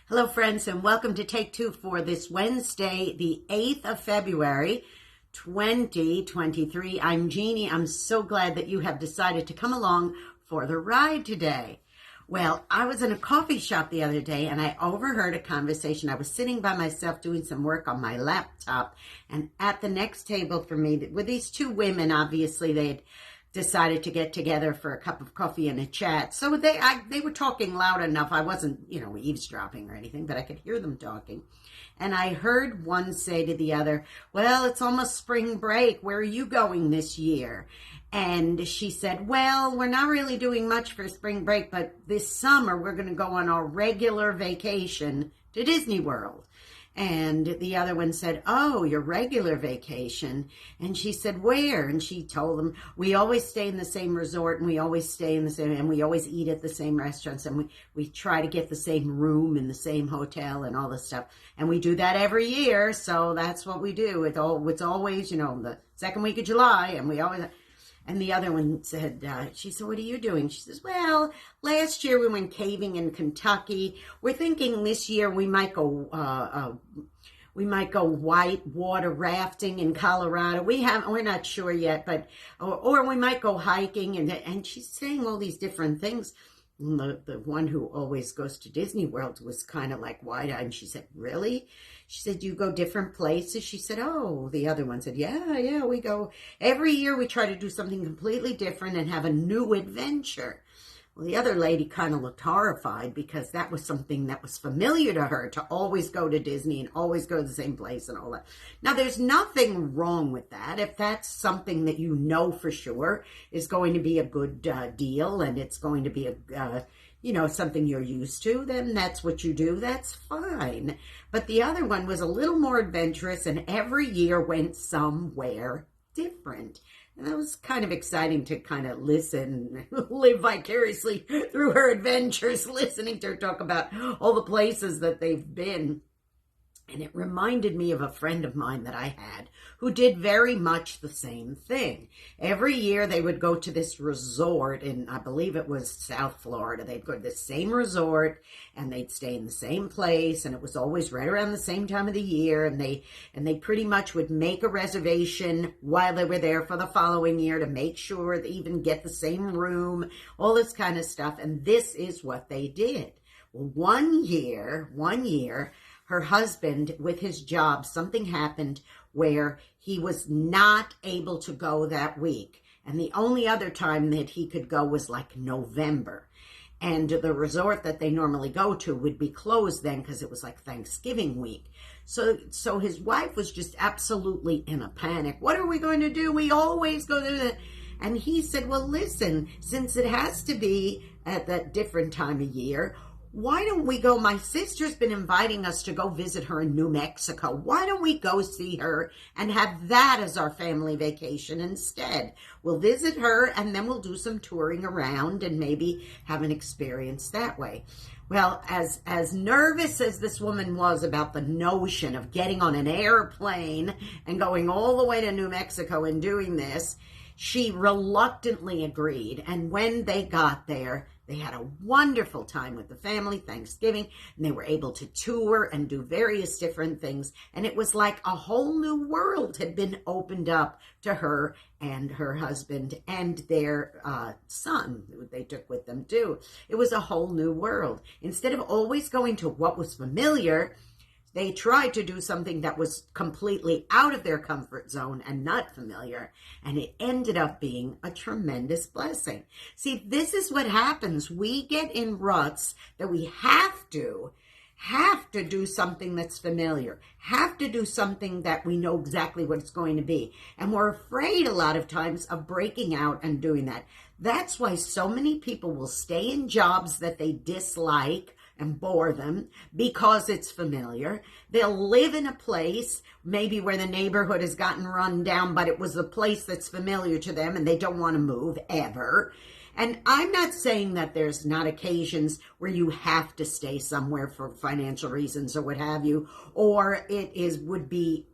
Hello, friends, and welcome to Take Two for this Wednesday, the 8th of February, 2023. I'm Jeannie. I'm so glad that you have decided to come along for the ride today. Well, I was in a coffee shop the other day, and I overheard a conversation. I was sitting by myself doing some work on my laptop, and at the next table for me were these two women. Obviously, they had decided to get together for a cup of coffee and a chat. So they were talking loud enough. I wasn't, eavesdropping or anything, but I could hear them talking. And I heard one say to the other, well, it's almost spring break. Where are you going this year? And she said, well, we're not really doing much for spring break, but this summer we're going to go on our regular vacation to Disney World. And the other one said, oh, your regular vacation. And she said, where? And she told them, we always stay in the same resort, and we always stay in the same, and we always eat at the same restaurants, and we try to get the same room in the same hotel and all this stuff. And we do that every year, so that's what we do. It's always, the second week of July, and we always... And the other one said, she said, what are you doing? She says, well, last year we went caving in Kentucky. We're thinking this year we might go white water rafting in Colorado. We're not sure yet, but, or we might go hiking. And she's saying all these different things. And the one who always goes to Disney World was kind of like wide-eyed. And she said, really? She said, you go different places? She said, oh. The other one said, yeah, we go. Every year we try to do something completely different and have a new adventure. Well, the other lady kind of looked horrified because that was something that was familiar to her, to always go to Disney and always go to the same place and all that. Now, there's nothing wrong with that. If that's something that you know for sure is going to be a good deal, and it's going to be something you're used to, then that's what you do. That's fine. But the other one was a little more adventurous, and every year went somewhere different. And that was kind of exciting to kind of listen, live vicariously through her adventures, listening to her talk about all the places that they've been. And it reminded me of a friend of mine that I had who did very much the same thing. Every year they would go to this resort in, I believe it was South Florida. They'd go to the same resort and they'd stay in the same place. And it was always right around the same time of the year. And they pretty much would make a reservation while they were there for the following year to make sure they even get the same room, all this kind of stuff. And this is what they did. Well, one year, her husband, with his job, something happened where he was not able to go that week. And the only other time that he could go was like November. And the resort that they normally go to would be closed then because it was like Thanksgiving week. So his wife was just absolutely in a panic. What are we going to do? We always go to the... And he said, well, listen, since it has to be at that different time of year, why don't we go? My sister's been inviting us to go visit her in New Mexico. Why don't we go see her and have that as our family vacation instead? We'll visit her and then we'll do some touring around and maybe have an experience that way. Well, as nervous as this woman was about the notion of getting on an airplane and going all the way to New Mexico and doing this, she reluctantly agreed. And when they got there, they had a wonderful time with the family, Thanksgiving, and they were able to tour and do various different things. And it was like a whole new world had been opened up to her and her husband and their son, who they took with them too. It was a whole new world. Instead of always going to what was familiar, they tried to do something that was completely out of their comfort zone and not familiar, and it ended up being a tremendous blessing. See, this is what happens. We get in ruts that we have to do something that's familiar, have to do something that we know exactly what it's going to be. And we're afraid a lot of times of breaking out and doing that. That's why so many people will stay in jobs that they dislike and bore them because it's familiar. They'll live in a place maybe where the neighborhood has gotten run down, but it was the place that's familiar to them and they don't want to move ever. And I'm not saying that there's not occasions where you have to stay somewhere for financial reasons or what have you, or would be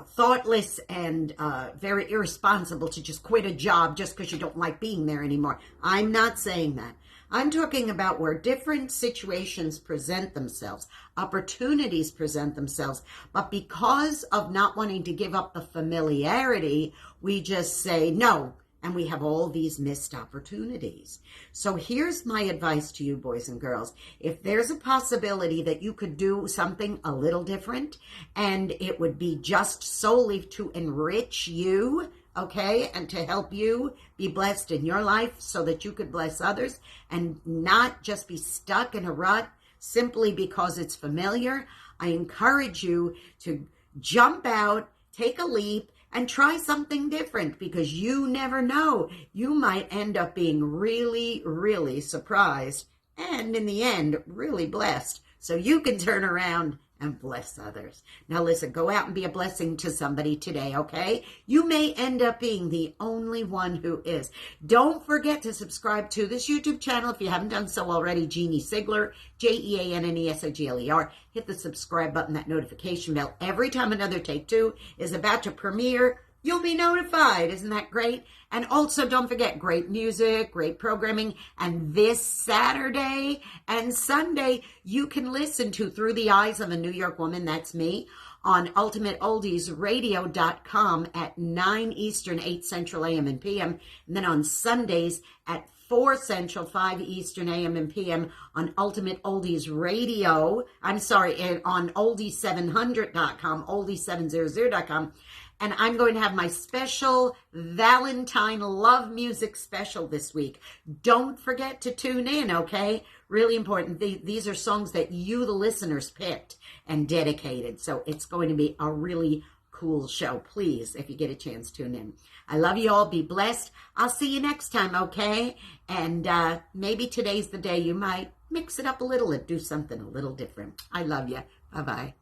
thoughtless and very irresponsible to just quit a job just because you don't like being there anymore. I'm not saying that. I'm talking about where different situations present themselves, opportunities present themselves, but because of not wanting to give up the familiarity, we just say no, and we have all these missed opportunities. So here's my advice to you, boys and girls. If there's a possibility that you could do something a little different, and it would be just solely to enrich you, okay, and to help you be blessed in your life so that you could bless others and not just be stuck in a rut simply because it's familiar, I encourage you to jump out, take a leap, and try something different, because you never know. You might end up being really, really surprised and in the end, really blessed. So you can turn around and bless others. Now listen, go out and be a blessing to somebody today, okay? You may end up being the only one who is. Don't forget to subscribe to this YouTube channel if you haven't done so already, Jeanne Sigler, Jeannesigler. Hit the subscribe button, that notification bell. Every time another Take Two is about to premiere, you'll be notified. Isn't that great? And also, don't forget, great music, great programming. And this Saturday and Sunday, you can listen to Through the Eyes of a New York Woman, that's me, on ultimateoldiesradio.com at 9 Eastern, 8 Central AM and PM. And then on Sundays at 4 Central, 5 Eastern AM and PM on Ultimate Oldies Radio. On oldies700.com, oldies700.com. And I'm going to have my special Valentine Love Music special this week. Don't forget to tune in, okay? Really important. These are songs that you, the listeners, picked and dedicated. So it's going to be a really cool show. Please, if you get a chance, tune in. I love you all. Be blessed. I'll see you next time, okay? And maybe today's the day you might mix it up a little and do something a little different. I love you. Bye-bye.